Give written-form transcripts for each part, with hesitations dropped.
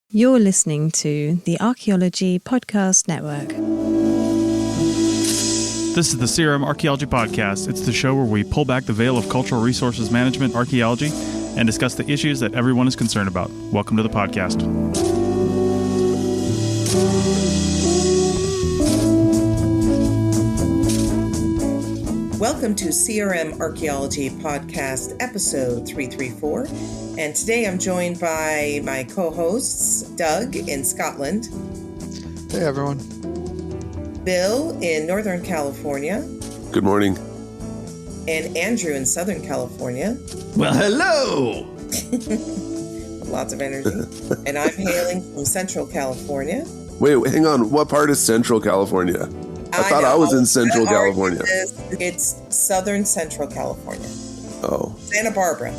You're listening to the Archaeology Podcast Network. This is the CRM Archaeology Podcast. It's the show where we pull back the veil of cultural resources management, archaeology, and discuss the issues that everyone is concerned about. Welcome to the podcast. Welcome to CRM Archaeology Podcast, episode 334. And today I'm joined by my co-hosts, Doug in Scotland. Hey, everyone. Bill in Northern California. Good morning. And Andrew in Southern California. Well, hello! Lots of energy. And I'm hailing from Central California. Wait, hang on. What part is Central California? I thought I was in Central California. It's Southern Central California. Oh. Santa Barbara.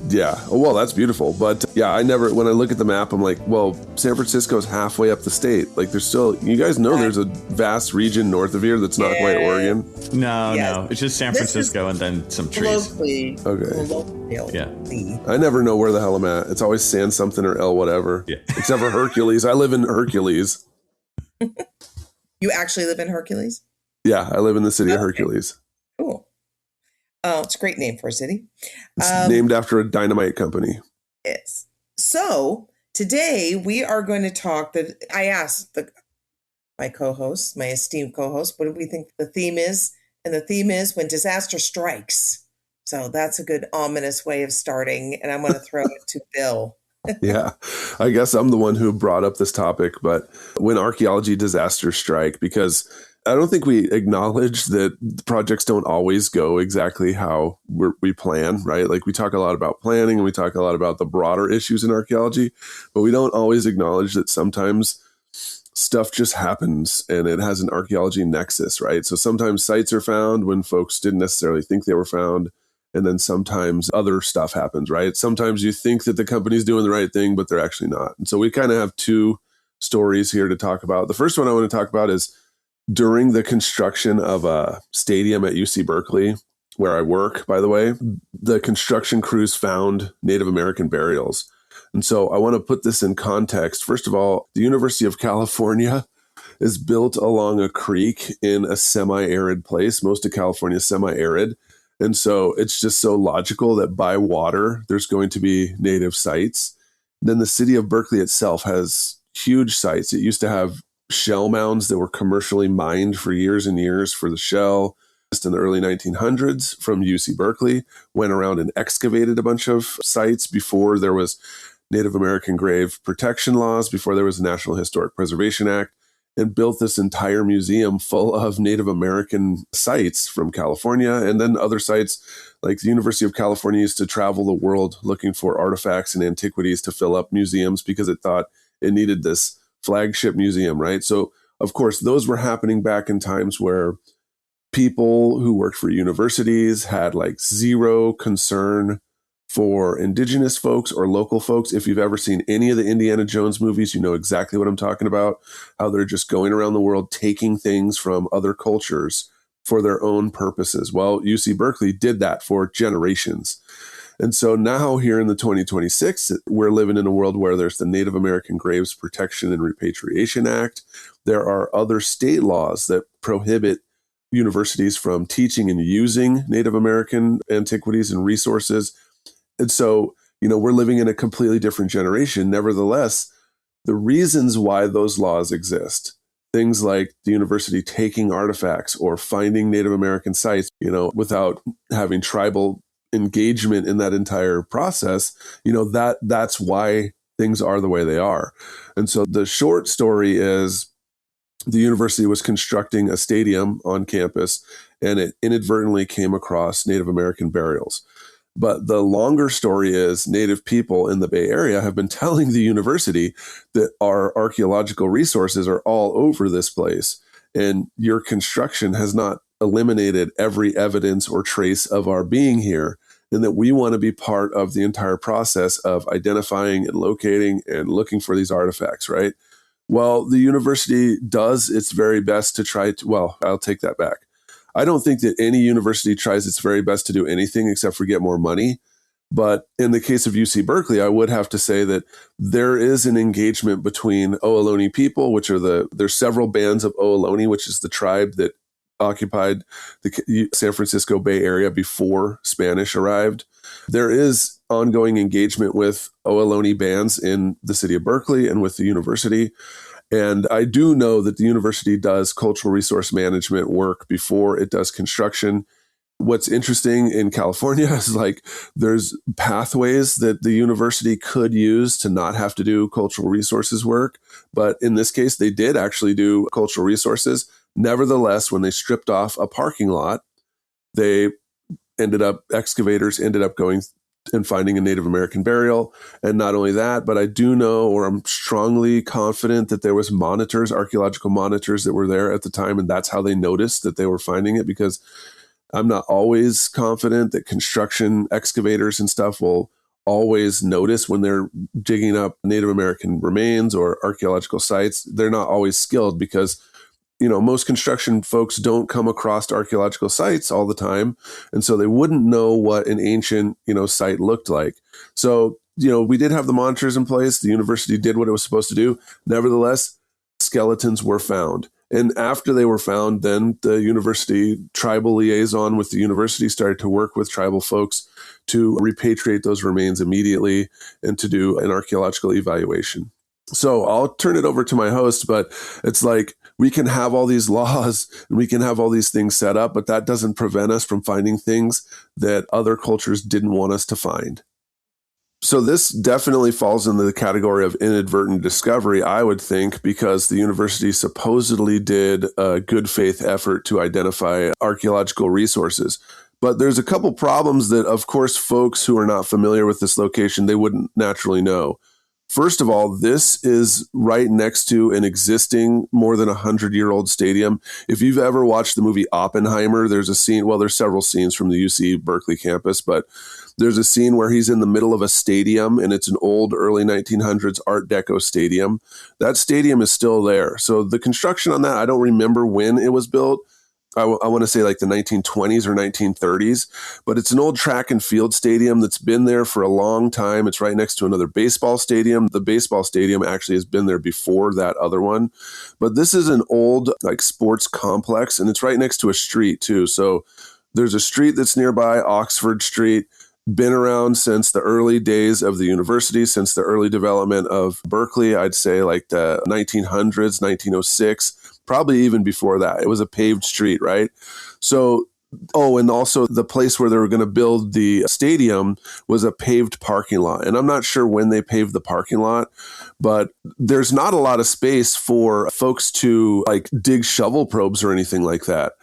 Yeah. Oh, well, that's beautiful. But yeah, when I look at the map, I'm like, well, San Francisco's halfway up the state. Like there's still, you guys know there's a vast region north of here that's not quite Oregon. No. It's just San Francisco and then some trees. Okay. Yeah. I never know where the hell I'm at. It's always San something or L whatever. Yeah. Except for Hercules. I live in Hercules. You actually live in Hercules? Yeah, I live in the city of Hercules. Cool. It's a great name for a city. It's named after a dynamite company. Yes. So today we are going to talk. I asked my co-host, my esteemed co-host, what do we think the theme is? And the theme is when disaster strikes. So that's a good ominous way of starting. And I'm going to throw it to Bill. Yeah, I guess I'm the one who brought up this topic, but when archaeology disasters strike, because I don't think we acknowledge that projects don't always go exactly how we plan, right? Like we talk a lot about planning and we talk a lot about the broader issues in archaeology, but we don't always acknowledge that sometimes stuff just happens and it has an archaeology nexus, right? So sometimes sites are found when folks didn't necessarily think they were found. And then sometimes other stuff happens, right? Sometimes you think that the company's doing the right thing, but they're actually not. And so we kind of have two stories here to talk about. The first one I want to talk about is during the construction of a stadium at UC Berkeley, where I work, by the way, the construction crews found Native American burials. And so I want to put this in context. First of all, the University of California is built along a creek in a semi-arid place. Most of California is semi-arid. And so it's just so logical that by water, there's going to be native sites. Then the city of Berkeley itself has huge sites. It used to have shell mounds that were commercially mined for years and years for the shell. Just in the early 1900s from UC Berkeley, went around and excavated a bunch of sites before there was Native American grave protection laws, before there was a National Historic Preservation Act, and built this entire museum full of Native American sites from California. And then other sites like the University of California used to travel the world looking for artifacts and antiquities to fill up museums because it thought it needed this flagship museum, right? So, of course, those were happening back in times where people who worked for universities had like zero concern for indigenous folks or local folks. If you've ever seen any of the Indiana Jones movies, you know exactly what I'm talking about, how they're just going around the world taking things from other cultures for their own purposes. Well, UC Berkeley did that for generations. And so now here in the 2026, we're living in a world where there's the Native American Graves Protection and Repatriation Act. There are other state laws that prohibit universities from teaching and using Native American antiquities and resources. And so, we're living in a completely different generation. Nevertheless, the reasons why those laws exist, things like the university taking artifacts or finding Native American sites, without having tribal engagement in that entire process, that's why things are the way they are. And so the short story is the university was constructing a stadium on campus and it inadvertently came across Native American burials. But the longer story is Native people in the Bay Area have been telling the university that our archaeological resources are all over this place. And your construction has not eliminated every evidence or trace of our being here. And that we want to be part of the entire process of identifying and locating and looking for these artifacts, right? Well, the university does its very best to try to, well, I'll take that back. I don't think that any university tries its very best to do anything except for get more money. But in the case of UC Berkeley, I would have to say that there is an engagement between Ohlone people, which are there's several bands of Ohlone, which is the tribe that occupied the San Francisco Bay Area before Spanish arrived. There is ongoing engagement with Ohlone bands in the city of Berkeley and with the university. And I do know that the university does cultural resource management work before it does construction. What's interesting in California is like there's pathways that the university could use to not have to do cultural resources work. But in this case, they did actually do cultural resources. Nevertheless, when they stripped off a parking lot, excavators ended up going and finding a Native American burial. And not only that, but I do know, or I'm strongly confident that there was archaeological monitors that were there at the time. And that's how they noticed that they were finding it, because I'm not always confident that construction excavators and stuff will always notice when they're digging up Native American remains or archaeological sites. They're not always skilled because, most construction folks don't come across archaeological sites all the time. And so they wouldn't know what an ancient, site looked like. So, we did have the monitors in place. The university did what it was supposed to do. Nevertheless, skeletons were found. And after they were found, then the university tribal liaison with the university started to work with tribal folks to repatriate those remains immediately and to do an archaeological evaluation. So I'll turn it over to my host, but it's like we can have all these laws and we can have all these things set up, but that doesn't prevent us from finding things that other cultures didn't want us to find. So this definitely falls into the category of inadvertent discovery, I would think, because the university supposedly did a good faith effort to identify archaeological resources. But there's a couple problems that, of course, folks who are not familiar with this location, they wouldn't naturally know. First of all, this is right next to an existing more than 100-year-old stadium. If you've ever watched the movie Oppenheimer, there's a scene, well, there's several scenes from the UC Berkeley campus, but there's a scene where he's in the middle of a stadium, and it's an old early 1900s Art Deco stadium. That stadium is still there. So the construction on that, I don't remember when it was built. I want to say like the 1920s or 1930s, but it's an old track and field stadium that's been there for a long time. It's right next to another baseball stadium. The baseball stadium actually has been there before that other one, but this is an old like sports complex, and it's right next to a street too. So there's a street that's nearby, Oxford Street, been around since the early days of the university, since the early development of Berkeley. I'd say like the 1900s, 1906. Probably even before that. It was a paved street, right? So, and also the place where they were going to build the stadium was a paved parking lot. And I'm not sure when they paved the parking lot, but there's not a lot of space for folks to like dig shovel probes or anything like that.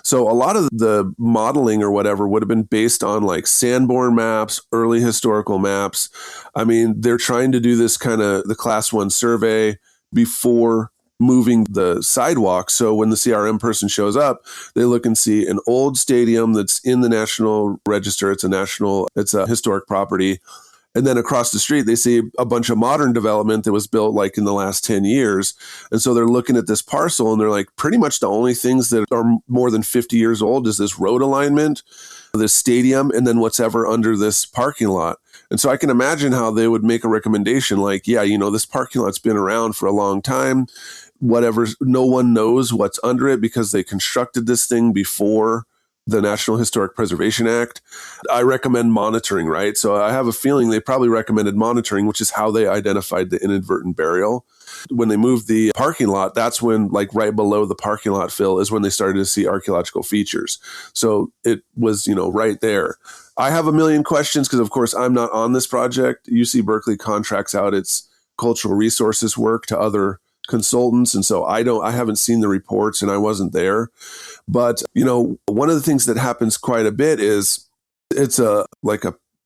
So a lot of the modeling or whatever would have been based on like Sanborn maps, early historical maps. I mean, they're trying to do this kind of the Class 1 survey before moving the sidewalk. So when the CRM person shows up, they look and see an old stadium that's in the National Register. It's a historic property. And then across the street, they see a bunch of modern development that was built like in the last 10 years. And so they're looking at this parcel and they're like, pretty much the only things that are more than 50 years old is this road alignment, this stadium, and then what's ever under this parking lot. And so I can imagine how they would make a recommendation like, yeah, this parking lot's been around for a long time. Whatever, no one knows what's under it because they constructed this thing before the National Historic Preservation Act. I recommend monitoring, right? So I have a feeling they probably recommended monitoring, which is how they identified the inadvertent burial. When they moved the parking lot, that's when, like right below the parking lot fill is when they started to see archaeological features. So it was, right there. I have a million questions because, of course, I'm not on this project. UC Berkeley contracts out its cultural resources work to other consultants. And so I haven't seen the reports and I wasn't there. But, one of the things that happens quite a bit is it's a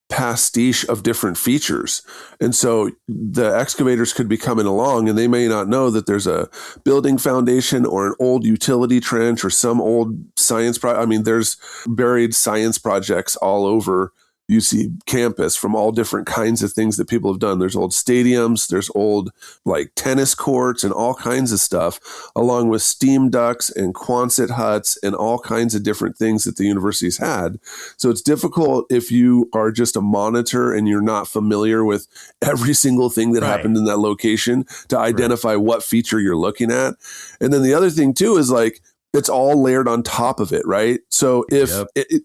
pastiche of different features. And so the excavators could be coming along and they may not know that there's a building foundation or an old utility trench or some old science there's buried science projects all over UC campus from all different kinds of things that people have done. There's old stadiums, there's old like tennis courts and all kinds of stuff, along with steam ducts and Quonset huts and all kinds of different things that the university's had. So it's difficult if you are just a monitor and you're not familiar with every single thing that happened in that location to identify what feature you're looking at. And then the other thing too is like, it's all layered on top of it, right? So if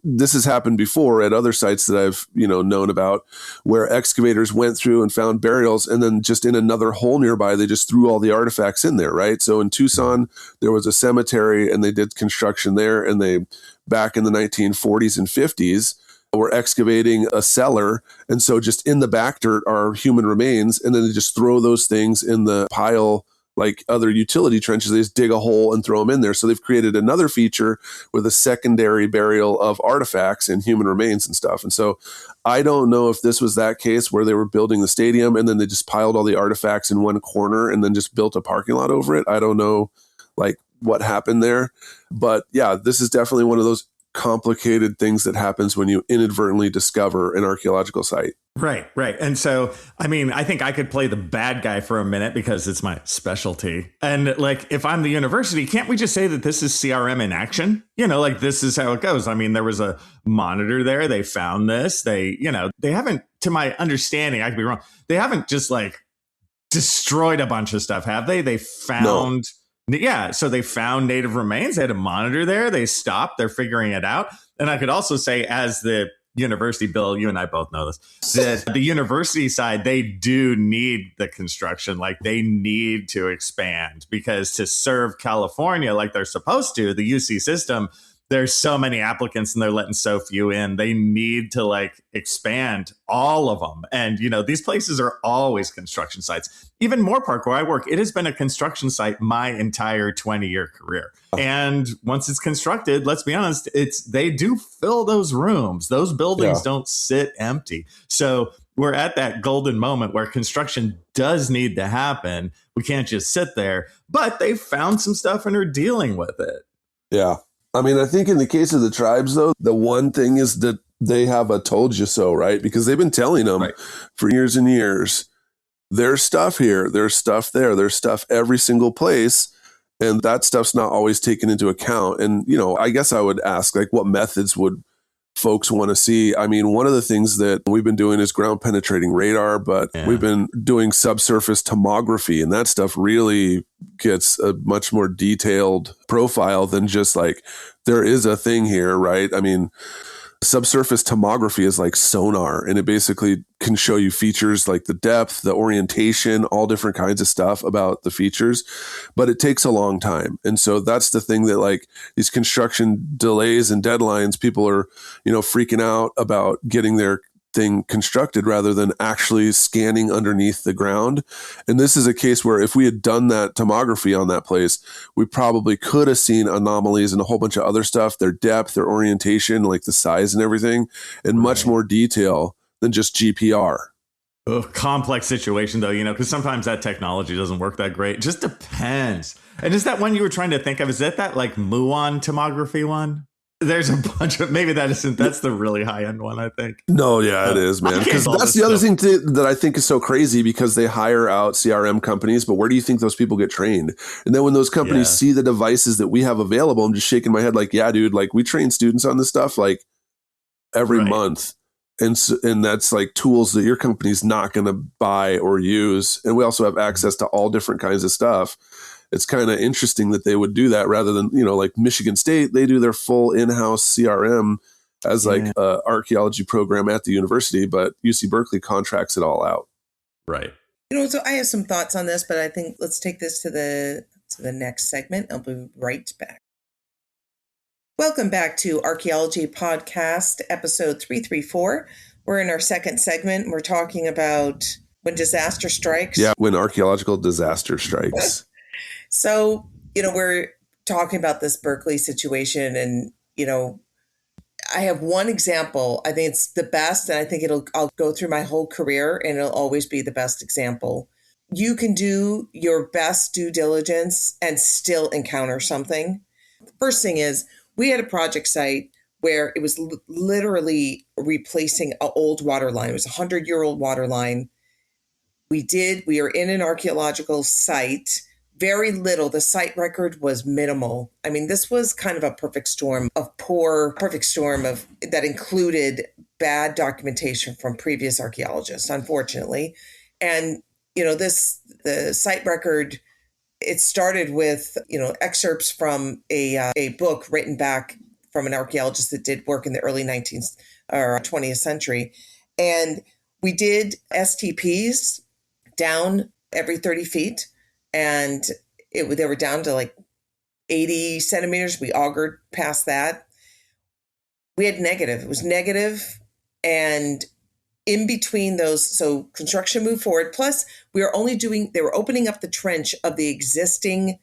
this has happened before at other sites that I've known about, where excavators went through and found burials, and then just in another hole nearby, they just threw all the artifacts in there, right? So in Tucson, there was a cemetery, and they did construction there, and they back in the 1940s and 50s were excavating a cellar, and so just in the back dirt are human remains, and then they just throw those things in the pile. Like other utility trenches, they just dig a hole and throw them in there. So they've created another feature with a secondary burial of artifacts and human remains and stuff. And so I don't know if this was that case where they were building the stadium and then they just piled all the artifacts in one corner and then just built a parking lot over it. I don't know like what happened there. But yeah, this is definitely one of those complicated things that happens when you inadvertently discover an archaeological site. Right. And so, I mean, I think I could play the bad guy for a minute because it's my specialty. And like, if I'm the university, can't we just say that this is CRM in action? Like this is how it goes. I mean, there was a monitor there. They found this. They haven't, to my understanding, I could be wrong. They haven't just like destroyed a bunch of stuff, have they? They found... No. Yeah, so they found native remains. They had a monitor there. They stopped. They're figuring it out. And I could also say, as the university, Bill, you and I both know this, that the university side, they do need the construction. Like they need to expand because to serve California like they're supposed to, the UC system, there's so many applicants and they're letting so few in. They need to like expand all of them. And, these places are always construction sites. Even Moore Park, where I work, it has been a construction site my entire 20-year career. And once it's constructed, let's be honest, they do fill those rooms. Those buildings don't sit empty. So we're at that golden moment where construction does need to happen. We can't just sit there, but they found some stuff and are dealing with it. Yeah. I mean, I think in the case of the tribes, though, the one thing is that they have a told you so, right? Because they've been telling them for years and years, there's stuff here, there's stuff there, there's stuff every single place. And that stuff's not always taken into account. And, I guess I would ask, like, what methods would folks want to see? I mean, one of the things that we've been doing is ground penetrating radar, but we've been doing subsurface tomography, and that stuff really gets a much more detailed profile than just like, there is a thing here, right? I mean, subsurface tomography is like sonar, and it basically can show you features like the depth, the orientation, all different kinds of stuff about the features, but it takes a long time. And so that's the thing that like these construction delays and deadlines, people are, freaking out about getting their thing constructed rather than actually scanning underneath the ground. And this is a case where if we had done that tomography on that place, we probably could have seen anomalies and a whole bunch of other stuff, their depth, their orientation, like the size and everything, in much more detail than just GPR. Complex situation, though, because sometimes that technology doesn't work that great. It just depends. And is that one you were trying to think of? Is that like muon tomography one? There's a bunch of, maybe that's the really high end one, I think. No, yeah, it is, man. Because that's the other thing that I think is so crazy, because they hire out CRM companies, but where do you think those people get trained? And then when those companies see the devices that we have available, I'm just shaking my head like, yeah, dude, like we train students on this stuff like every month. And that's like tools that your company's not going to buy or use. And we also have access to all different kinds of stuff. It's kind of interesting that they would do that rather than, like Michigan State, they do their full in-house CRM as like a archaeology program at the university, but UC Berkeley contracts it all out. Right. So I have some thoughts on this, but I think let's take this to the next segment. I'll be right back. Welcome back to Archaeology Podcast, episode 334. We're in our second segment. We're talking about when disaster strikes. Yeah, when archaeological disaster strikes. So, we're talking about this Berkeley situation, and, I have one example. I think it's the best, and I think I'll go through my whole career and it'll always be the best example. You can do your best due diligence and still encounter something. The first thing is, we had a project site where it was literally replacing an old water line. It was a 100-year-old water line. We are in an archaeological site. Very little. The site record was minimal. I mean, this was kind of a perfect storm of that included bad documentation from previous archaeologists, unfortunately. And, the site record, it started with, excerpts from a book written back from an archaeologist that did work in the early 19th or 20th century. And we did STPs down every 30 feet. And they were down to like 80 centimeters. We augured past that. We had negative. It was negative. And in between those, so construction moved forward. Plus, they were opening up the trench of the existing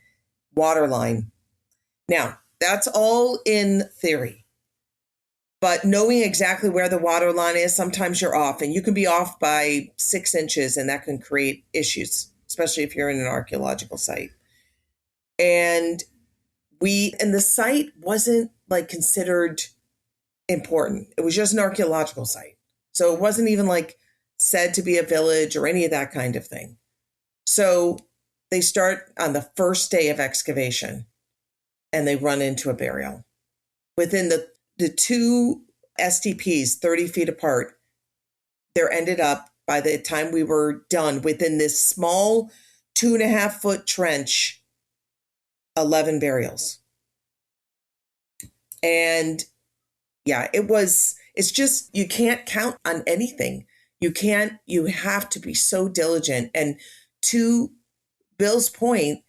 water line. Now, that's all in theory. But knowing exactly where the water line is, sometimes you're off. And you can be off by 6 inches, and that can create issues, especially if you're in an archaeological site. And the site wasn't like considered important. It was just an archaeological site. So it wasn't even like said to be a village or any of that kind of thing. So they start on the first day of excavation and they run into a burial. Within the two STPs, 30 feet apart, there ended up, by the time we were done, within this small 2.5-foot trench, 11 burials. And yeah, it's just, you can't count on anything. You have to be so diligent. And to Bill's point,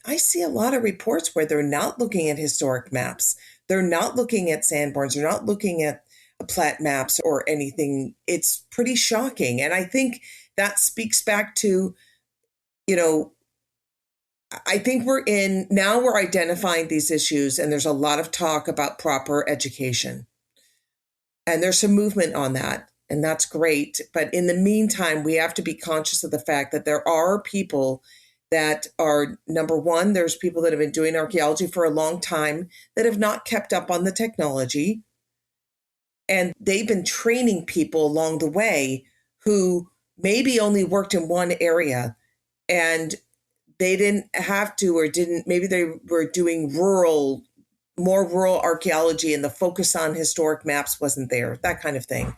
I see a lot of reports where they're not looking at historic maps. They're not looking at Sanborns. They're not looking at plat maps or anything. It's pretty shocking. And I think that speaks back to, I think we're identifying these issues, and there's a lot of talk about proper education. And there's some movement on that, and that's great. But in the meantime, we have to be conscious of the fact that there are people that are, number one, there's people that have been doing archaeology for a long time that have not kept up on the technology. And they've been training people along the way who maybe only worked in one area, and they didn't have to, or maybe they were doing more rural archaeology, and the focus on historic maps wasn't there, that kind of thing.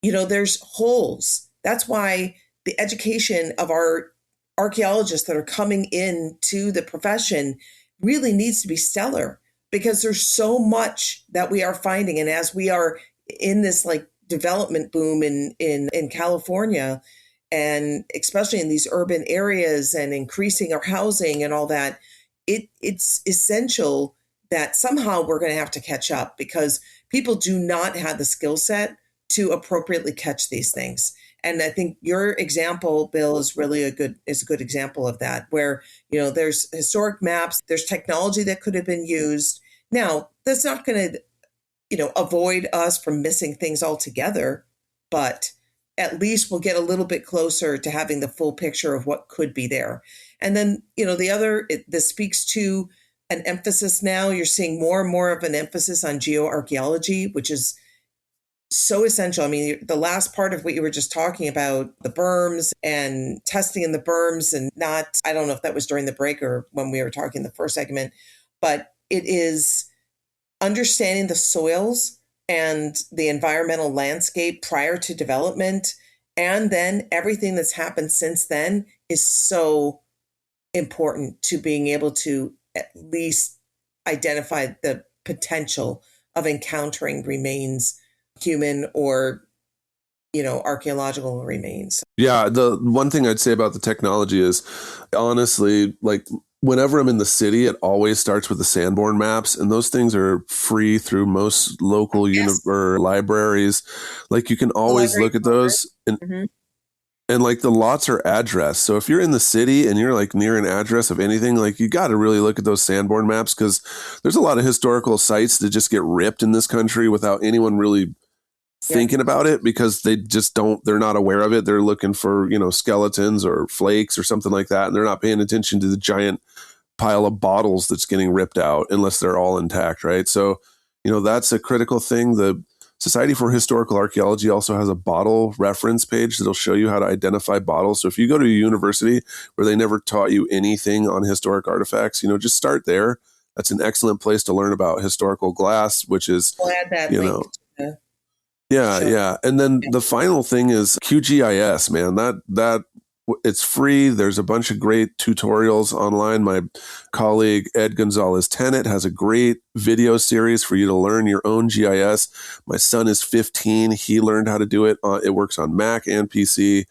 There's holes. That's why the education of our archaeologists that are coming into the profession really needs to be stellar, because there's so much that we are finding. And as we are in this like development boom in California, and especially in these urban areas, and increasing our housing and all that, it's essential that somehow we're going to have to catch up, because people do not have the skill set to appropriately catch these things. And I think your example, Bill, is really a good example of that, where, there's historic maps, there's technology that could have been used. Now, that's not going to, avoid us from missing things altogether, but at least we'll get a little bit closer to having the full picture of what could be there. And then, this speaks to an emphasis now. You're seeing more and more of an emphasis on geoarchaeology, which is so essential. I mean, the last part of what you were just talking about, the berms and testing in the berms, and I don't know if that was during the break or when we were talking the first segment, but it is understanding the soils and the environmental landscape prior to development. And then everything that's happened since then is so important to being able to at least identify the potential of encountering remains, human or, archaeological remains. Yeah, the one thing I'd say about the technology is, honestly, like whenever I'm in the city, it always starts with the Sanborn maps, and those things are free through most local or libraries. Like you can always look at those, and like the lots are addressed. So if you're in the city and you're like near an address of anything, like you got to really look at those Sanborn maps, because there's a lot of historical sites that just get ripped in this country without anyone really thinking about it, because they're not aware of it. They're looking for, skeletons or flakes or something like that. And they're not paying attention to the giant pile of bottles that's getting ripped out unless they're all intact. Right. So That's a critical thing. The Society for Historical Archaeology also has a bottle reference page that'll show you how to identify bottles. So if you go to a university where they never taught you anything on historic artifacts, just start there. That's an excellent place to learn about historical glass, which is, We'll add that you link know, to the yeah, show. yeah. And then the final thing is QGIS, man. That it's free. There's a bunch of great tutorials online. My colleague Ed Gonzalez Tennant has a great video series for you to learn your own GIS. My son is 15. He learned how to do it. It works on Mac and PC.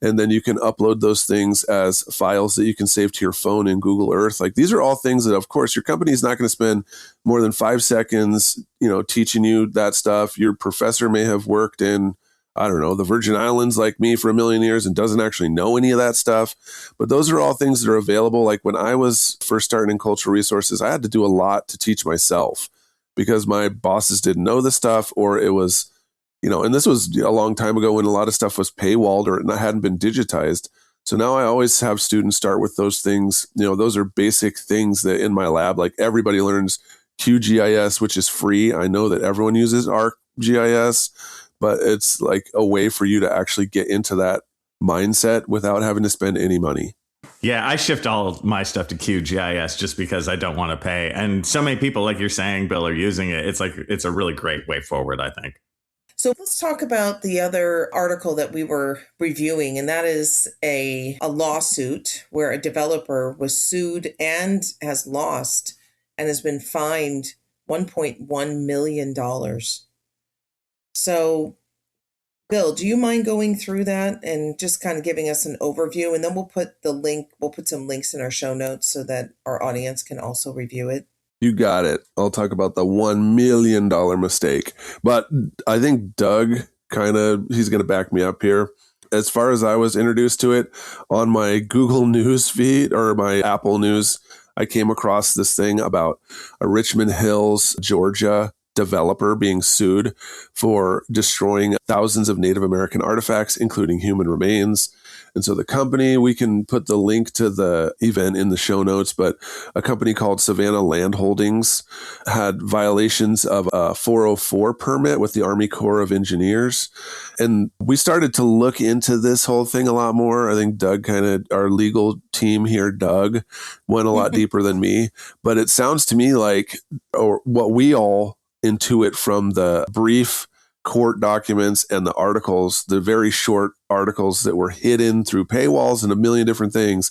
And then you can upload those things as files that you can save to your phone in Google Earth. Like, these are all things that, of course, your company is not going to spend more than 5 seconds, teaching you that stuff. Your professor may have worked in, I don't know, the Virgin Islands like me for a million years and doesn't actually know any of that stuff. But those are all things that are available. Like, when I was first starting in cultural resources, I had to do a lot to teach myself because my bosses didn't know the stuff, or it was, and this was a long time ago when a lot of stuff was paywalled or it hadn't been digitized. So now I always have students start with those things. Those are basic things that in my lab, like, everybody learns QGIS, which is free. I know that everyone uses ArcGIS, but it's like a way for you to actually get into that mindset without having to spend any money. Yeah, I shift all of my stuff to QGIS just because I don't want to pay. And so many people, like you're saying, Bill, are using it. It's a really great way forward, I think. So let's talk about the other article that we were reviewing, and that is a lawsuit where a developer was sued and has lost and has been fined $1.1 million. So, Bill, do you mind going through that and just kind of giving us an overview? And then we'll put some links in our show notes so that our audience can also review it. You got it. I'll talk about the $1 million mistake. But I think Doug he's going to back me up here. As far as I was introduced to it, on my Google News feed or my Apple News, I came across this thing about a Richmond Hills, Georgia developer being sued for destroying thousands of Native American artifacts, including human remains. And so the company, we can put the link to the event in the show notes, but a company called Savannah Land Holdings had violations of a 404 permit with the Army Corps of Engineers. And we started to look into this whole thing a lot more. I think Doug our legal team here, Doug, went a lot deeper than me. But it sounds to me like, or what we all intuit from the brief court documents and the articles, the very short articles that were hidden through paywalls and a million different things,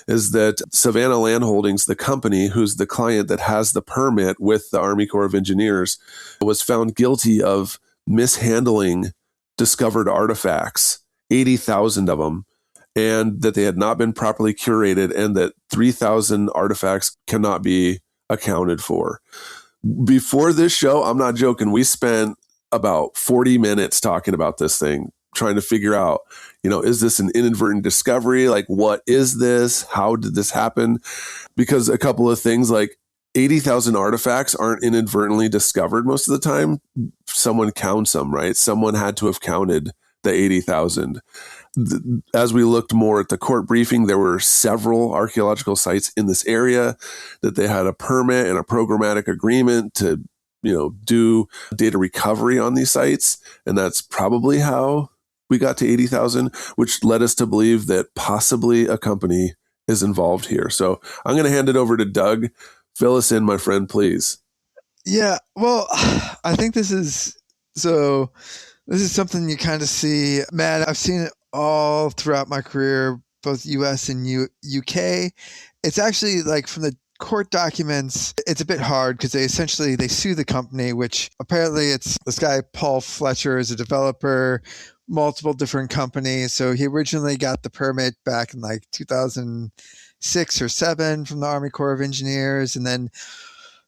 is that Savannah Land Holdings, the company who's the client that has the permit with the Army Corps of Engineers, was found guilty of mishandling discovered artifacts, 80,000 of them, and that they had not been properly curated, and that 3,000 artifacts cannot be accounted for. Before this show, I'm not joking, we spent about 40 minutes talking about this thing, trying to figure out, is this an inadvertent discovery? Like, what is this? How did this happen? Because a couple of things, like 80,000 artifacts aren't inadvertently discovered most of the time. Someone counts them, right? Someone had to have counted the 80,000. As we looked more at the court briefing, there were several archaeological sites in this area that they had a permit and a programmatic agreement to do data recovery on these sites. And that's probably how we got to 80,000, which led us to believe that possibly a company is involved here. So I'm going to hand it over to Doug. Fill us in, my friend, please. Yeah, well, I think this is something you kind of see, man. I've seen it all throughout my career, both US and UK. It's actually like from the court documents, it's a bit hard because they sue the company, which apparently it's this guy, Paul Fletcher, is a developer, multiple different companies. So he originally got the permit back in like 2006 or 7 from the Army Corps of Engineers, and then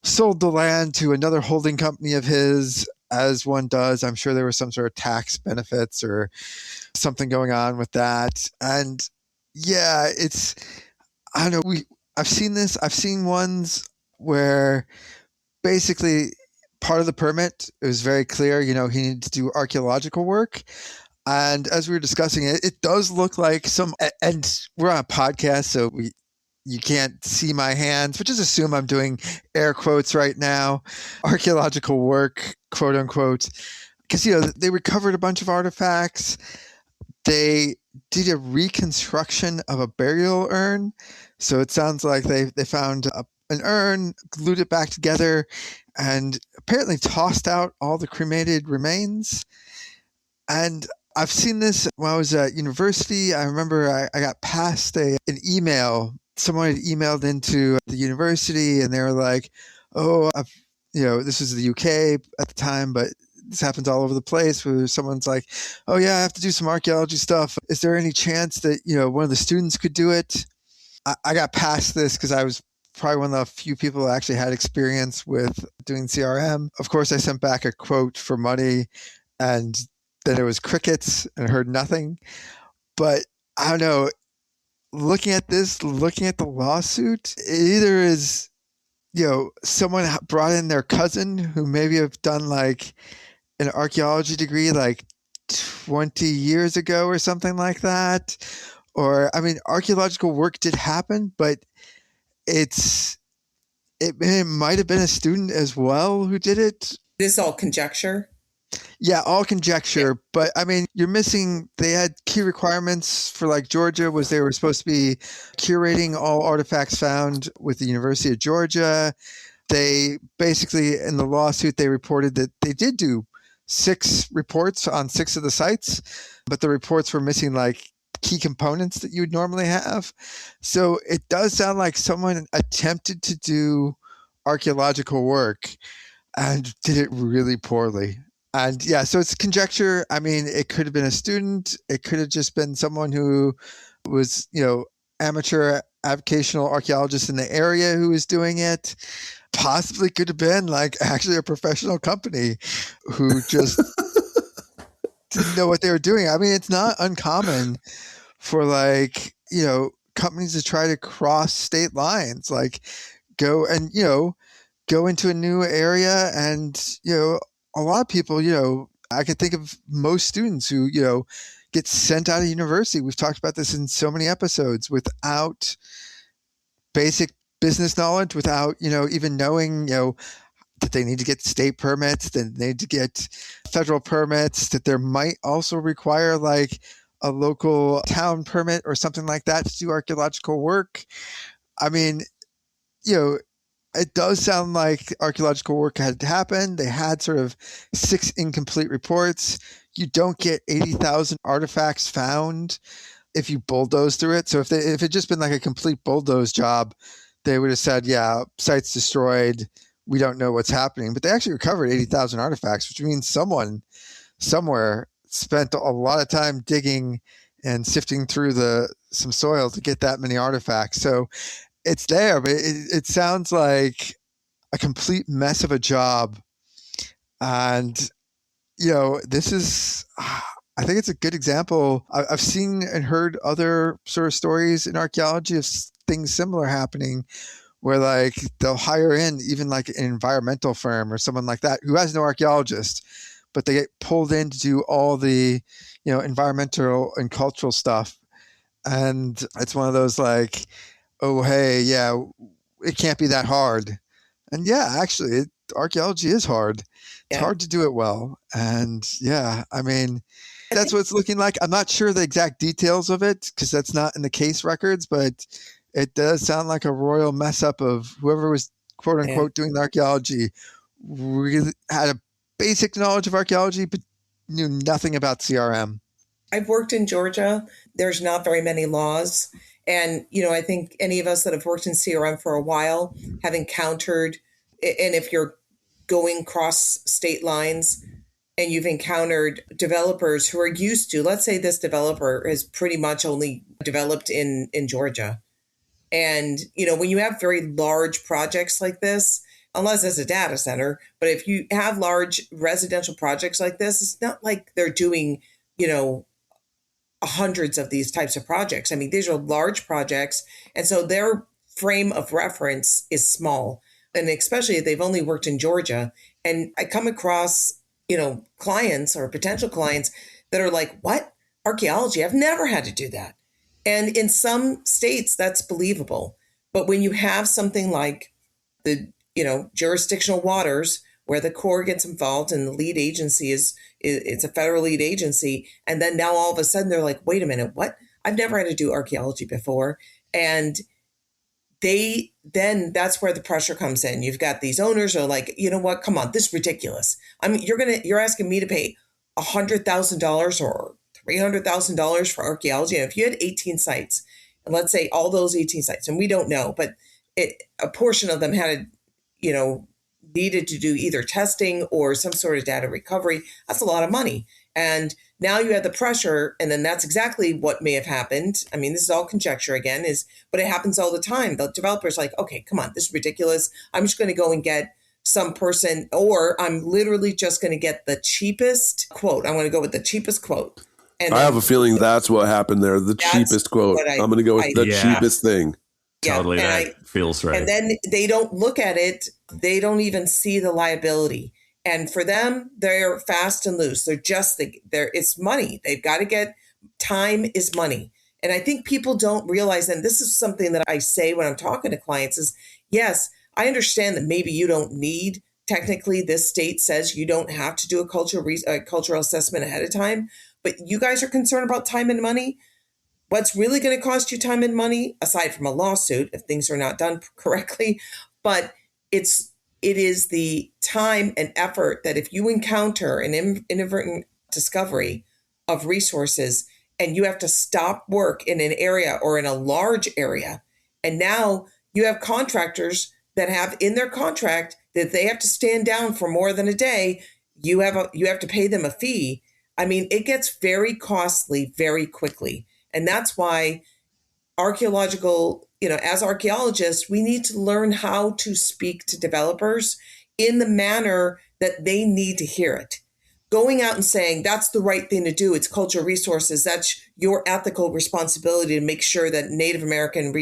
sold the land to another holding company of his, as one does. I'm sure there was some sort of tax benefits or something going on with that. And yeah, I don't know, I've seen this. I've seen ones where basically part of the permit, it was very clear, he needed to do archaeological work. And as we were discussing it, it does look like and we're on a podcast, so you can't see my hands, but just assume I'm doing air quotes right now, archaeological work, quote unquote, because, they recovered a bunch of artifacts. They did a reconstruction of a burial urn. So it sounds like they found an urn, glued it back together, and apparently tossed out all the cremated remains. And I've seen this when I was at university. I remember I got passed an email. Someone had emailed into the university and they were like, oh, this was the UK at the time, but this happens all over the place where someone's like, oh yeah, I have to do some archaeology stuff. Is there any chance that, one of the students could do it? I got past this because I was probably one of the few people who actually had experience with doing CRM. Of course, I sent back a quote for money and then it was crickets and heard nothing. But I don't know, looking at the lawsuit, it either is, someone brought in their cousin who maybe have done like an archaeology degree like 20 years ago or something like that. Or, archaeological work did happen, but it might have been a student as well who did it. This is all conjecture. Yeah, all conjecture. Yeah. But you're missing, they had key requirements for like Georgia was they were supposed to be curating all artifacts found with the University of Georgia. They basically, in the lawsuit, they reported that they did do 6 reports on 6 of the sites, but the reports were missing like key components that you would normally have. So it does sound like someone attempted to do archaeological work and did it really poorly. And yeah, so it's conjecture. It could have been a student. It could have just been someone who was, amateur avocational archaeologist in the area who was doing it. Possibly could have been like actually a professional company who just didn't know what they were doing. It's not uncommon for like, companies to try to cross state lines, like go into a new area. And, a lot of people, I can think of most students who, get sent out of university. We've talked about this in so many episodes without basic business knowledge, without, even knowing, that they need to get state permits, that they need to get federal permits, that there might also require like a local town permit or something like that to do archaeological work. It does sound like archaeological work had happened. They had sort of 6 incomplete reports. You don't get 80,000 artifacts found if you bulldoze through it. So if it had just been like a complete bulldoze job, they would have said, yeah, site's destroyed. We don't know what's happening. But they actually recovered 80,000 artifacts, which means someone somewhere spent a lot of time digging and sifting through some soil to get that many artifacts. So it's there, but it sounds like a complete mess of a job. And, this is, I think it's a good example. I've seen and heard other sort of stories in archaeology of things similar happening where like they'll hire in even like an environmental firm or someone like that who has no archaeologist, but they get pulled in to do all the, environmental and cultural stuff. And it's one of those like, oh, hey, yeah, it can't be that hard. And yeah, actually, archaeology is hard. It's hard to do it well. And yeah, that's what it's looking like. I'm not sure the exact details of it because that's not in the case records, but it does sound like a royal mess up of whoever was quote unquote doing the archaeology really had a basic knowledge of archaeology, but knew nothing about CRM. I've worked in Georgia. There's not very many laws. And, I think any of us that have worked in CRM for a while have encountered, and if you're going cross state lines and you've encountered developers who are used to, let's say this developer is pretty much only developed in Georgia. And, when you have very large projects like this, unless it's a data center, but if you have large residential projects like this, it's not like they're doing, hundreds of these types of projects. These are large projects. And so their frame of reference is small. And especially if they've only worked in Georgia. And I come across, clients or potential clients that are like, what? Archaeology? I've never had to do that. And in some states, that's believable. But when you have something like the, jurisdictional waters where the Corps gets involved and the lead agency it's a federal lead agency. And then now all of a sudden they're like, wait a minute, what? I've never had to do archaeology before. And that's where the pressure comes in. You've got these owners who are like, you know what? Come on, this is ridiculous. I mean, you're asking me to pay $100,000 or $300,000 for archaeology. And if you had 18 sites, and let's say all those 18 sites, and we don't know, but a portion of them had, needed to do either testing or some sort of data recovery, that's a lot of money. And now you have the pressure, and then that's exactly what may have happened. I mean, this is all conjecture again, but it happens all the time. The developer's like, okay, come on, this is ridiculous. I'm just going to go and get some person, or I'm literally just going to get the cheapest quote. I'm going to go with the cheapest quote. And I have a feeling that's what happened there. The cheapest quote. I'm going to go with the cheapest thing. Totally. That feels right. And then they don't look at it. They don't even see the liability. And for them, they're fast and loose. It's money. They've got to get, time is money. And I think people don't realize, and this is something that I say when I'm talking to clients is, yes, I understand that maybe you don't need, technically this state says you don't have to do a cultural assessment ahead of time, but you guys are concerned about time and money. What's really going to cost you time and money, aside from a lawsuit if things are not done correctly, but it is the time and effort that if you encounter an inadvertent discovery of resources and you have to stop work in an area or in a large area, and now you have contractors that have in their contract that they have to stand down for more than a day, you have to pay them a fee. I mean, it gets very costly very quickly. And that's why archaeological, as archaeologists, we need to learn how to speak to developers in the manner that they need to hear it. Going out and saying that's the right thing to do, it's cultural resources, that's your ethical responsibility to make sure that Native American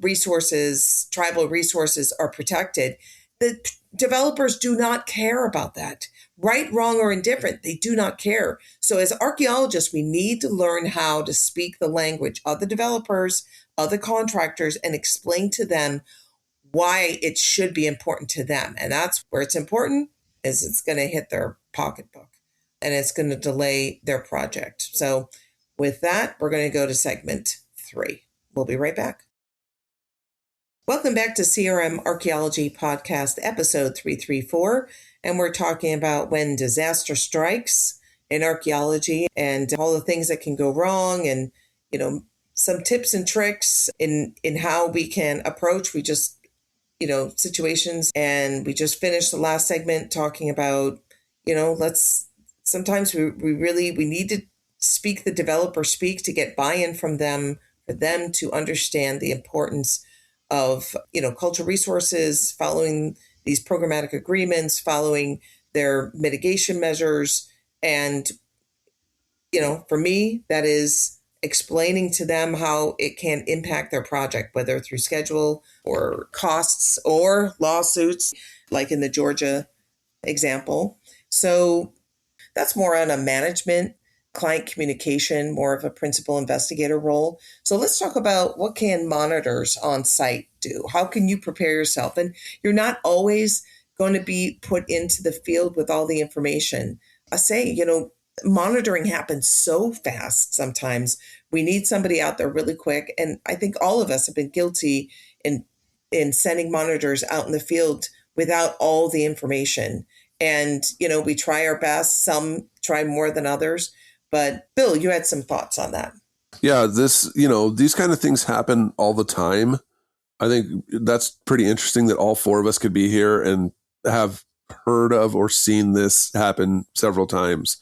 resources, tribal resources are protected. The developers do not care about that. Right, wrong, or indifferent, they do not care. So as archaeologists, we need to learn how to speak the language of the developers, of the contractors, and explain to them why it should be important to them. And that's where it's important, is it's going to hit their pocketbook and it's going to delay their project. So with that, we're going to go to segment 3. We'll be right back. Welcome back to CRM Archaeology Podcast, episode 334. And we're talking about when disaster strikes in archaeology and all the things that can go wrong and, some tips and tricks in how we can approach. We just, situations. And we just finished the last segment talking about, sometimes we need to speak the developer speak to get buy-in from them, for them to understand the importance of, cultural resources, following these programmatic agreements, following their mitigation measures. And, for me, that is explaining to them how it can impact their project, whether through schedule or costs or lawsuits, like in the Georgia example. So that's more on a management, client communication, more of a principal investigator role. So let's talk about what can monitors on site do? How can you prepare yourself? And you're not always going to be put into the field with all the information. I say, monitoring happens so fast sometimes. We need somebody out there really quick. And I think all of us have been guilty in sending monitors out in the field without all the information. And, we try our best. Some try more than others. But Bill, you had some thoughts on that. Yeah, these kind of things happen all the time. I think that's pretty interesting that all 4 of us could be here and have heard of or seen this happen several times.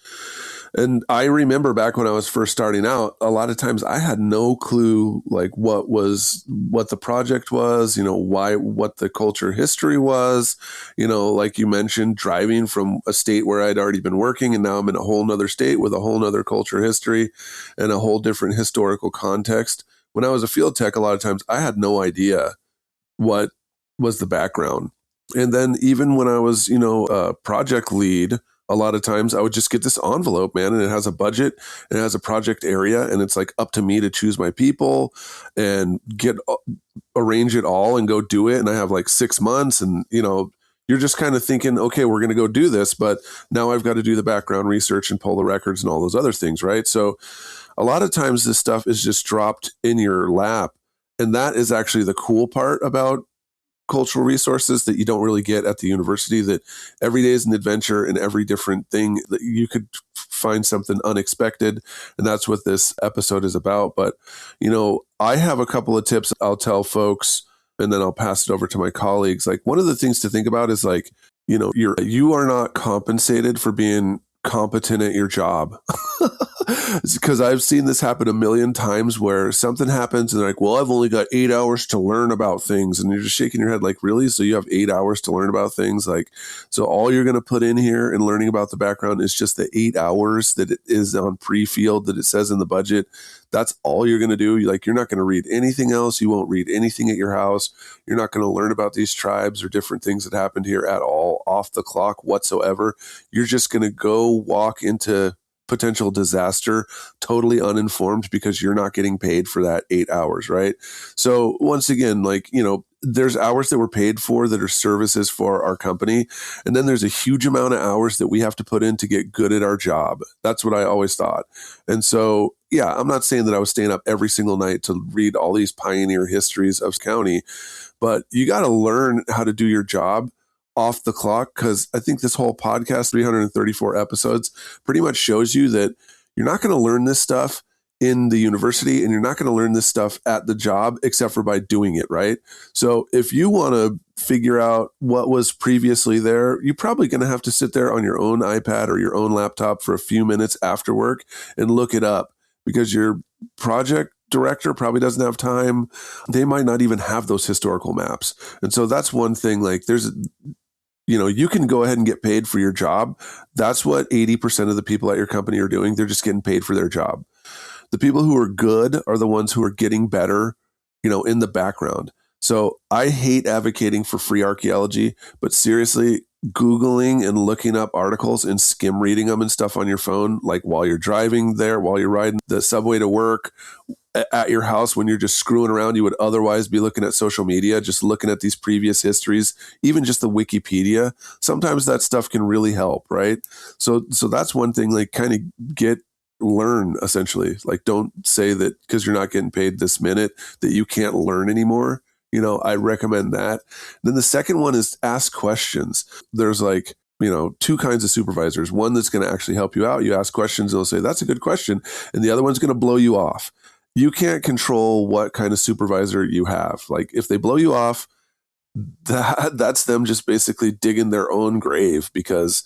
And I remember back when I was first starting out, a lot of times I had no clue like what the project was, what the culture history was, like you mentioned, driving from a state where I'd already been working and now I'm in a whole nother state with a whole nother culture history and a whole different historical context. When I was a field tech, a lot of times I had no idea what was the background. And then even when I was, a project lead, a lot of times I would just get this envelope, man, and it has a budget and it has a project area, and it's like up to me to choose my people and arrange it all and go do it. And I have like 6 months, and you're just kind of thinking, okay, we're going to go do this, but now I've got to do the background research and pull the records and all those other things, right? So a lot of times this stuff is just dropped in your lap. And that is actually the cool part about cultural resources that you don't really get at the university, that every day is an adventure, and every different thing that you could find something unexpected. And that's what this episode is about. But, I have a couple of tips I'll tell folks, and then I'll pass it over to my colleagues. Like, one of the things to think about is like, you are not compensated for being competent at your job. Because I've seen this happen a million times where something happens and they're like, well, I've only got 8 hours to learn about things. And you're just shaking your head like, really? So you have 8 hours to learn about things? Like, so all you're going to put in here in learning about the background is just the 8 hours that it is on pre-field that it says in the budget. That's all you're going to do. You're not going to read anything else. You won't read anything at your house. You're not going to learn about these tribes or different things that happened here at all off the clock whatsoever. You're just going to go walk into potential disaster totally uninformed because you're not getting paid for that 8 hours, right? So once again, there's hours that we're paid for that are services for our company. And then there's a huge amount of hours that we have to put in to get good at our job. That's what I always thought. And so, yeah, I'm not saying that I was staying up every single night to read all these pioneer histories of county, but you got to learn how to do your job off the clock, because I think this whole podcast, 334 episodes, pretty much shows you that you're not going to learn this stuff in the university, and you're not going to learn this stuff at the job except for by doing it, right? So if you want to figure out what was previously there, you're probably going to have to sit there on your own iPad or your own laptop for a few minutes after work and look it up, because your project director probably doesn't have time. They might not even have those historical maps. And so that's one thing. Like, you can go ahead and get paid for your job. That's what 80% of the people at your company are doing. They're just getting paid for their job. The people who are good are the ones who are getting better, in the background. So I hate advocating for free archaeology, but seriously, Googling and looking up articles and skim reading them and stuff on your phone, like while you're driving there, while you're riding the subway to work, at your house, when you're just screwing around, you would otherwise be looking at social media, just looking at these previous histories, even just the Wikipedia. Sometimes that stuff can really help, right? So that's one thing, like, kind of learn essentially. Like, don't say that because you're not getting paid this minute that you can't learn anymore. I recommend that. Then the second one is ask questions. There's like, two kinds of supervisors. One that's going to actually help you out. You ask questions, they'll say, that's a good question. And the other one's going to blow you off. You can't control what kind of supervisor you have. Like, if they blow you off, that's them just basically digging their own grave, because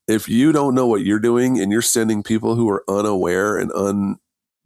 if you don't know what you're doing and you're sending people who are unaware and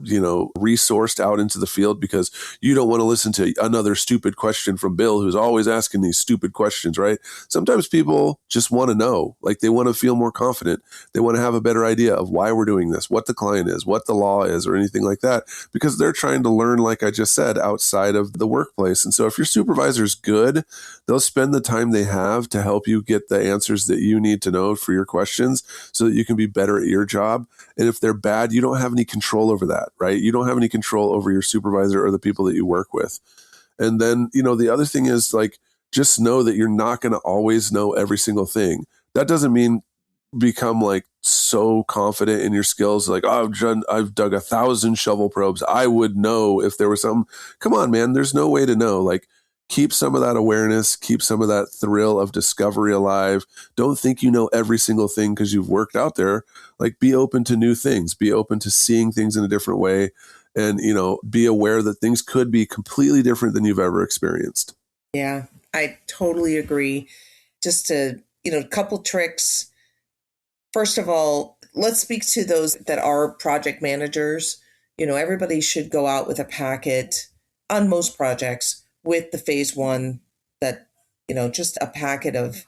resourced out into the field because you don't want to listen to another stupid question from Bill, who's always asking these stupid questions, right? Sometimes people just want to know, like, they want to feel more confident. They want to have a better idea of why we're doing this, what the client is, what the law is, or anything like that, because they're trying to learn, like I just said, outside of the workplace. And so if your supervisor's good, they'll spend the time they have to help you get the answers that you need to know for your questions so that you can be better at your job. And if they're bad, you don't have any control over that, right? You don't have any control over your supervisor or the people that you work with. And then, the other thing is, like, just know that you're not going to always know every single thing. That doesn't mean become like so confident in your skills. Like, oh, I've dug 1,000 shovel probes. I would know if there was some. Come on, man. There's no way to know. Like, keep some of that awareness, keep some of that thrill of discovery alive. Don't think you know every single thing because you've worked out there. Like, be open to new things, be open to seeing things in a different way, and, be aware that things could be completely different than you've ever experienced. Yeah, I totally agree. Just to, a couple tricks. First of all, let's speak to those that are project managers. Everybody should go out with a packet on most projects with the phase one, that, just a packet of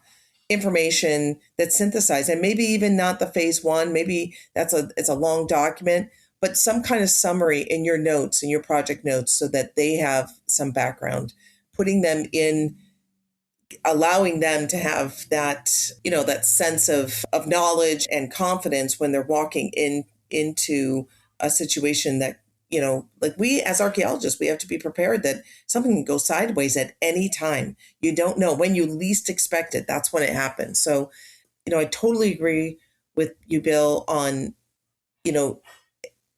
information that's synthesized, and maybe even not the phase one, maybe it's a long document, but some kind of summary in your notes, in your project notes, so that they have some background, putting them in allowing them to have that, that sense of knowledge and confidence when they're walking into a situation that, like we as archaeologists, we have to be prepared that something can go sideways at any time. You don't know when you least expect it. That's when it happens. So, I totally agree with you, Bill, on,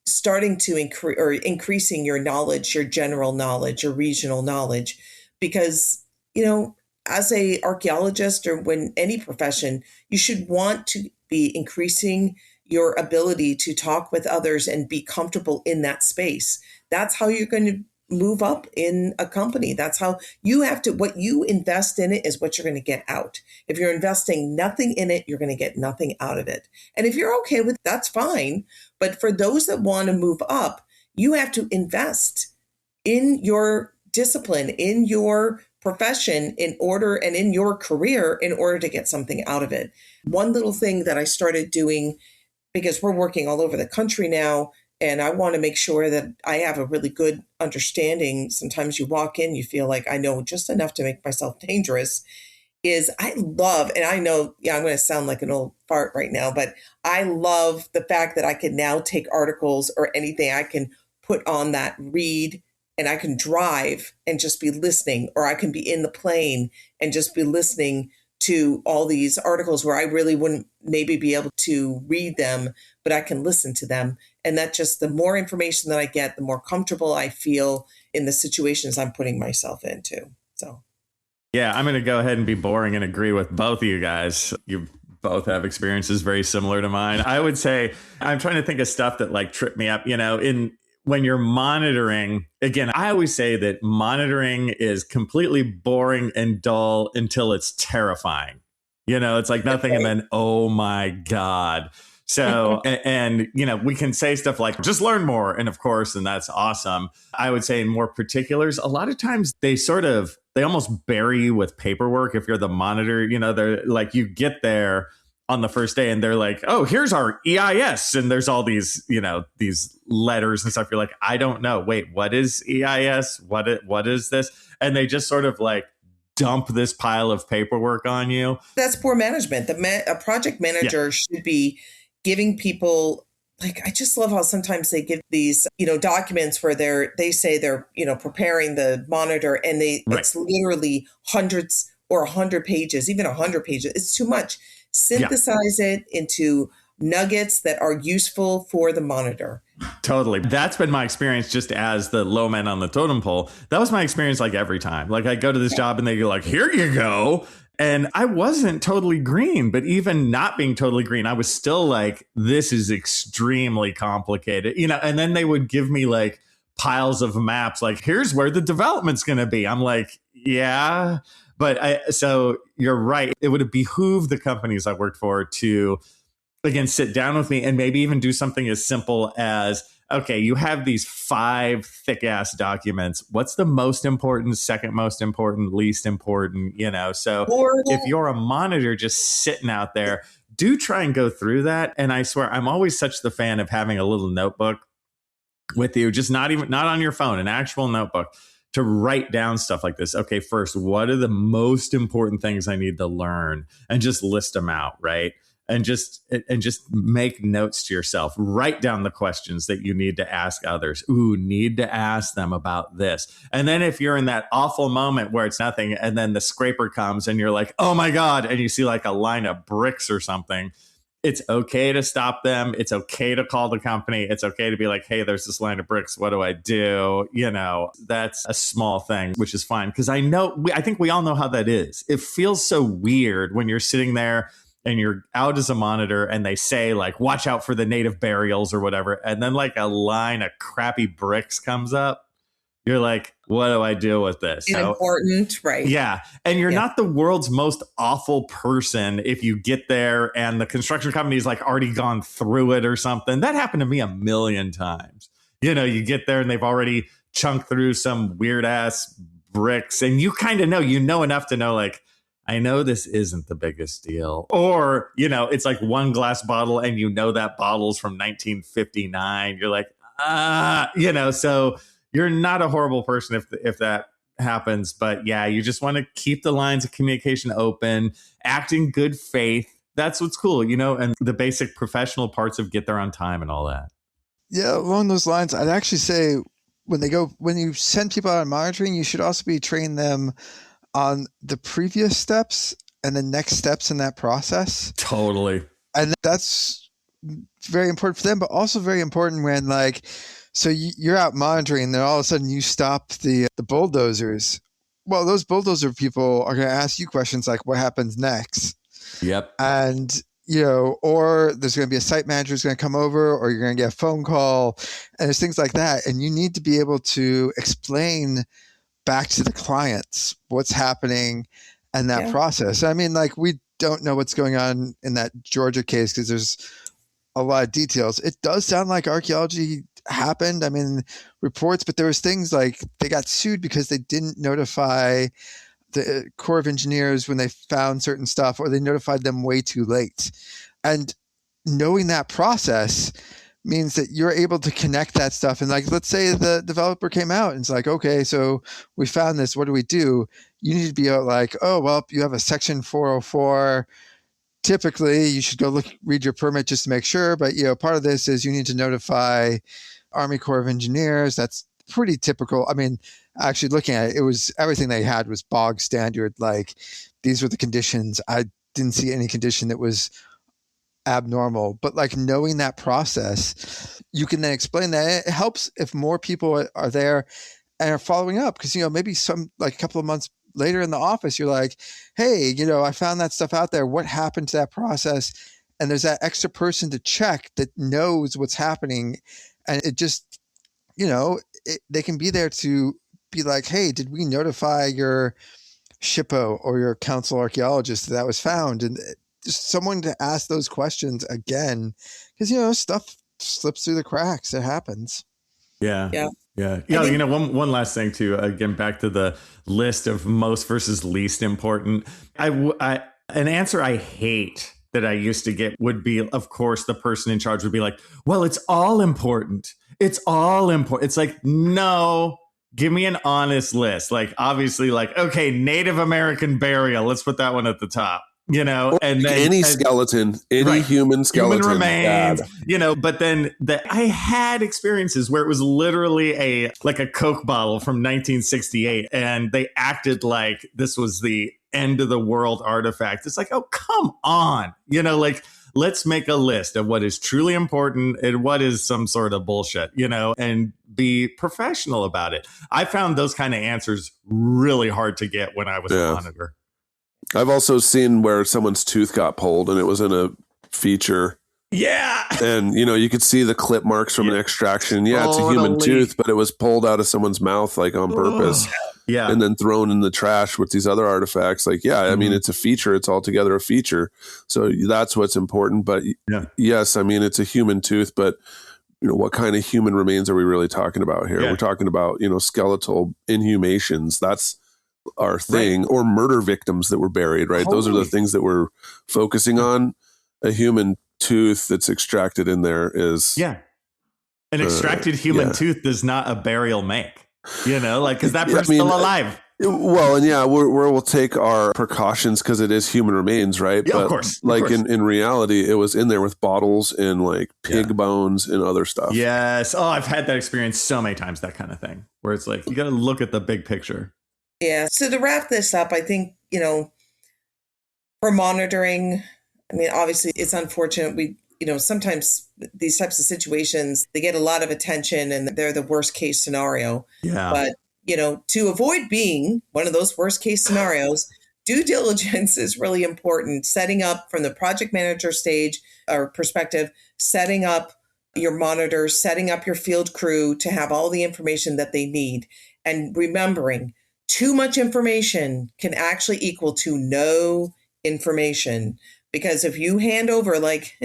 starting to increasing your knowledge, your general knowledge, your regional knowledge, because, as a archaeologist or when any profession, you should want to be increasing your ability to talk with others and be comfortable in that space. That's how you're going to move up in a company. That's how you have to, what you invest in it is what you're going to get out. If you're investing nothing in it, you're going to get nothing out of it. And if you're okay with that's fine. But for those that want to move up, you have to invest in your discipline, in your profession and in your career in order to get something out of it. One little thing that I started doing, because we're working all over the country now, and I want to make sure that I have a really good understanding. Sometimes you walk in, you feel like I know just enough to make myself dangerous. Is I love, and I know, I'm going to sound like an old fart right now, but I love the fact that I can now take articles or anything I can put on that read, and I can drive and just be listening, or I can be in the plane and just be listening to all these articles where I really wouldn't maybe be able to read them, but I can listen to them. And that just, the more information that I get, the more comfortable I feel in the situations I'm putting myself into. So. Yeah, I'm going to go ahead and be boring and agree with both of you guys. You both have experiences very similar to mine. I would say I'm trying to think of stuff that like tripped me up, when you're monitoring. Again, I always say that monitoring is completely boring and dull until it's terrifying. It's like nothing. And then, oh my God. So, and we can say stuff like, just learn more. And of course, and that's awesome. I would say in more particulars, a lot of times they almost bury you with paperwork. If you're the monitor, they're like, you get there on the first day and they're like, oh, here's our EIS. And there's all these, these letters and stuff. You're like, I don't know. Wait, what is EIS? What is this? And they just sort of like dump this pile of paperwork on you. That's poor management. A project manager should be giving people, like, I just love how sometimes they give these, documents where they say they're, preparing the monitor, and it's literally hundreds or 100 pages, even 100 pages. It's too much. Synthesize it into nuggets that are useful for the monitor. Totally. That's been my experience just as the low man on the totem pole. That was my experience like every time. Like I go to this job and they go like, here you go. And I wasn't totally green, but even not being totally green, I was still like, this is extremely complicated, and then they would give me like piles of maps, like, here's where the development's going to be. I'm like, yeah, so you're right. It would have behooved the companies I worked for to, again, sit down with me and maybe even do something as simple as, okay, you have these 5 thick ass documents. What's the most important, second most important, least important, So if you're a monitor just sitting out there, do try and go through that. And I swear, I'm always such the fan of having a little notebook with you, just not on your phone, an actual notebook to write down stuff like this. Okay, first, what are the most important things I need to learn? And just list them out, right? And just make notes to yourself. Write down the questions that you need to ask others. Ooh, need to ask them about this. And then if you're in that awful moment where it's nothing, and then the scraper comes and you're like, oh my God, and you see like a line of bricks or something, it's okay to stop them. It's okay to call the company. It's okay to be like, hey, there's this line of bricks. What do I do? That's a small thing, which is fine. Because I think we all know how that is. It feels so weird when you're sitting there and you're out as a monitor and they say like, watch out for the native burials or whatever. And then like a line of crappy bricks comes up. You're like, what do I do with this? Important, right? Yeah. And you're not the world's most awful person if you get there and the construction company's like already gone through it or something. That happened to me a million times. You get there and they've already chunked through some weird ass bricks and you kind of know enough to know like, I know this isn't the biggest deal. Or, it's like one glass bottle and that bottle's from 1959. You're like, so you're not a horrible person if that happens. But yeah, you just want to keep the lines of communication open, act in good faith. That's what's cool, and the basic professional parts of get there on time and all that. Yeah, along those lines, I'd actually say when you send people out on monitoring, you should also be training them on the previous steps and the next steps in that process. Totally. And that's very important for them, but also very important when so you're out monitoring and then all of a sudden you stop the bulldozers. Well, those bulldozer people are going to ask you questions like what happens next? Yep. And, or there's going to be a site manager who's going to come over, or you're going to get a phone call, and there's things like that. And you need to be able to explain back to the clients what's happening and that process. I mean, we don't know what's going on in that Georgia case because there's a lot of details. It does sound like archaeology happened. I mean, reports, but there was things like they got sued because they didn't notify the Corps of Engineers when they found certain stuff, or they notified them way too late. And knowing that process means that you're able to connect that stuff. And let's say the developer came out and it's like, okay, so we found this, what do we do? You need to be oh, well, you have a section 404. Typically you should go read your permit just to make sure. But, part of this is you need to notify Army Corps of Engineers. That's pretty typical. I mean, actually looking at it, it was everything they had was bog standard. These were the conditions. I didn't see any condition that was abnormal, but knowing that process, you can then explain that. It helps if more people are there and are following up, because maybe a couple of months later in the office you're like, hey, I found that stuff out there, what happened to that process? And there's that extra person to check that knows what's happening. And it just, they can be there to be like, hey, did we notify your SHPO or your council archaeologist that was found? And just someone to ask those questions again, because stuff slips through the cracks. It happens. Yeah. One last thing too. Again, back to the list of most versus least important. An answer I hate that I used to get would be, of course, the person in charge would be like, "Well, it's all important. It's all important." It's like, no. Give me an honest list. Obviously, okay, Native American burial. Let's put that one at the top. And then any skeleton, any human skeleton, human remains, but then I had experiences where it was literally a Coke bottle from 1968, and they acted like this was the end of the world artifact. It's like, oh, come on, let's make a list of what is truly important and what is some sort of bullshit, and be professional about it. I found those kind of answers really hard to get when I was a monitor. I've also seen where someone's tooth got pulled and it was in a feature. Yeah. And, you could see the clip marks from an extraction. Yeah, it's a human tooth, but it was pulled out of someone's mouth, on purpose. Yeah. And then thrown in the trash with these other artifacts. I mean, it's a feature. It's altogether a feature. So that's what's important. But yes, I mean, it's a human tooth, but what kind of human remains are we really talking about here? We're talking about, skeletal inhumations. That's our thing, right. Or murder victims that were buried, right? Those are the things that we're focusing on. A human tooth that's extracted in there is an extracted human tooth does not a burial make, because that person's still alive. Well, and we'll take our precautions because it is human remains, right? Yeah, but of course. In reality, it was in there with bottles and pig bones and other stuff. Yes. Oh, I've had that experience so many times, that kind of thing, where it's you got to look at the big picture. Yeah. So to wrap this up, I think, for monitoring, I mean, obviously it's unfortunate. We, sometimes these types of situations, they get a lot of attention and they're the worst case scenario. Yeah. But, to avoid being one of those worst case scenarios, due diligence is really important. Setting up from the project manager stage or perspective, setting up your monitors, setting up your field crew to have all the information that they need. And remembering, too much information can actually equal to no information. Because if you hand over, like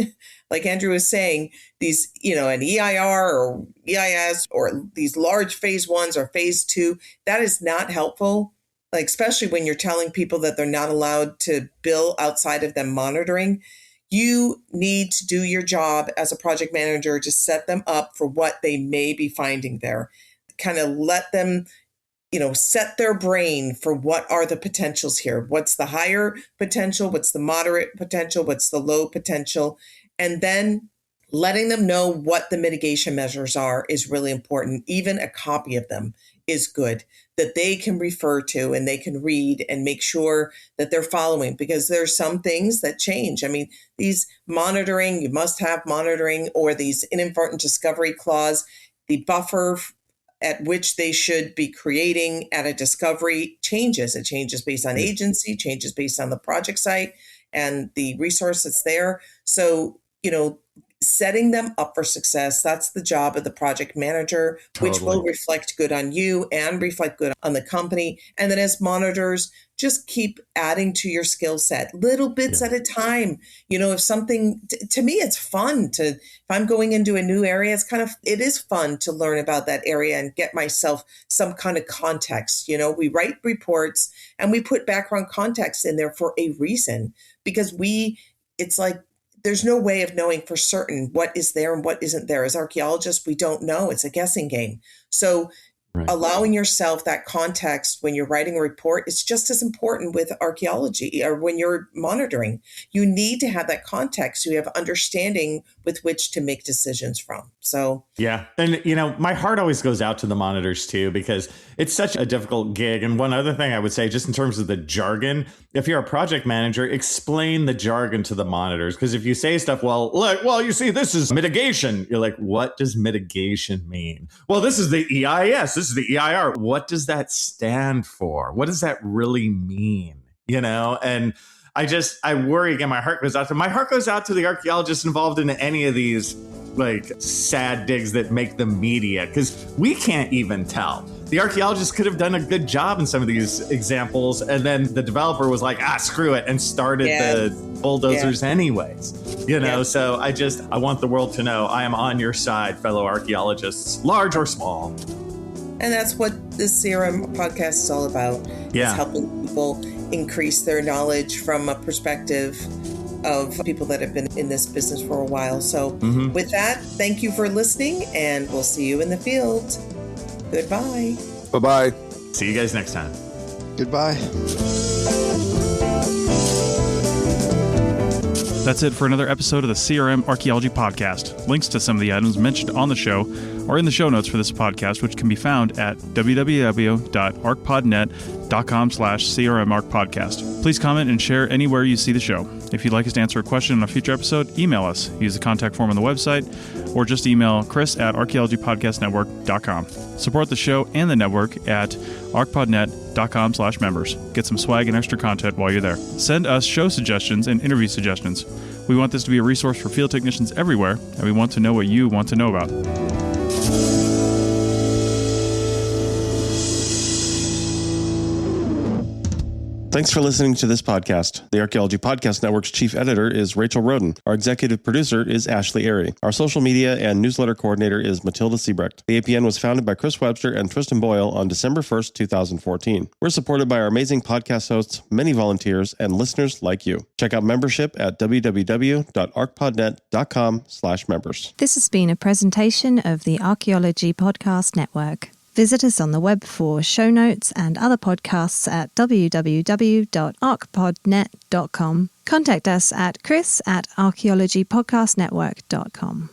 Andrew was saying, these, an EIR or EIS or these large phase 1s or phase 2, that is not helpful. Especially when you're telling people that they're not allowed to bill outside of them monitoring. You need to do your job as a project manager to set them up for what they may be finding there. Kind of let them set their brain for what are the potentials here. What's the higher potential? What's the moderate potential? What's the low potential? And then letting them know what the mitigation measures are is really important. Even a copy of them is good that they can refer to and they can read and make sure that they're following, because there's some things that change. I mean, these monitoring, you must have monitoring, or these inadvertent discovery clause, the buffer at which they should be creating at a discovery changes. It changes based on agency, changes based on the project site and the resource that's there. So, setting them up for success, that's the job of the project manager, which will reflect good on you and reflect good on the company. And then as monitors, just keep adding to your skill set, little bits at a time. If something, to me, it's fun if I'm going into a new area, it is fun to learn about that area and get myself some kind of context. We write reports and we put background context in there for a reason, because it's like, there's no way of knowing for certain what is there and what isn't there. As archaeologists, we don't know. It's a guessing game. So allowing yourself that context when you're writing a report is just as important with archaeology, or when you're monitoring. You need to have that context. So you have understanding with which to make decisions from. So yeah. And, my heart always goes out to the monitors too, because it's such a difficult gig. And one other thing I would say, just in terms of the jargon, if you're a project manager, explain the jargon to the monitors. Because if you say stuff, you see, this is mitigation. You're like, what does mitigation mean? Well, this is the EIS. This is the EIR. What does that stand for? What does that really mean? And I worry again, my heart goes out to the archaeologists involved in any of these sad digs that make the media, because we can't even tell. The archaeologists could have done a good job in some of these examples, and then the developer was like, screw it, and started the bulldozers anyways. So I want the world to know I am on your side, fellow archaeologists, large or small. And that's what this CRM podcast is all about. Yeah. It's helping people increase their knowledge from a perspective of people that have been in this business for a while. So with that, thank you for listening, and we'll see you in the field. Goodbye. Bye-bye. See you guys next time. Goodbye. That's it for another episode of the CRM Archaeology Podcast. Links to some of the items mentioned on the show are in the show notes for this podcast, which can be found at www.archpodnet.com/CRMArchPodcast. Please comment and share anywhere you see the show. If you'd like us to answer a question on a future episode, email us. Use the contact form on the website, or just email chris@archaeologypodcastnetwork.com. Support the show and the network at archpodnet.com/members. Get some swag and extra content while you're there. Send us show suggestions and interview suggestions. We want this to be a resource for field technicians everywhere, and we want to know what you want to know about. Thanks for listening to this podcast. The Archaeology Podcast Network's chief editor is Rachel Roden. Our executive producer is Ashley Airy. Our social media and newsletter coordinator is Matilda Siebrecht. The APN was founded by Chris Webster and Tristan Boyle on December 1st, 2014. We're supported by our amazing podcast hosts, many volunteers, and listeners like you. Check out membership at www.archpodnet.com/members. This has been a presentation of the Archaeology Podcast Network. Visit us on the web for show notes and other podcasts at www.archpodnet.com. Contact us at chris@archaeologypodcastnetwork.com.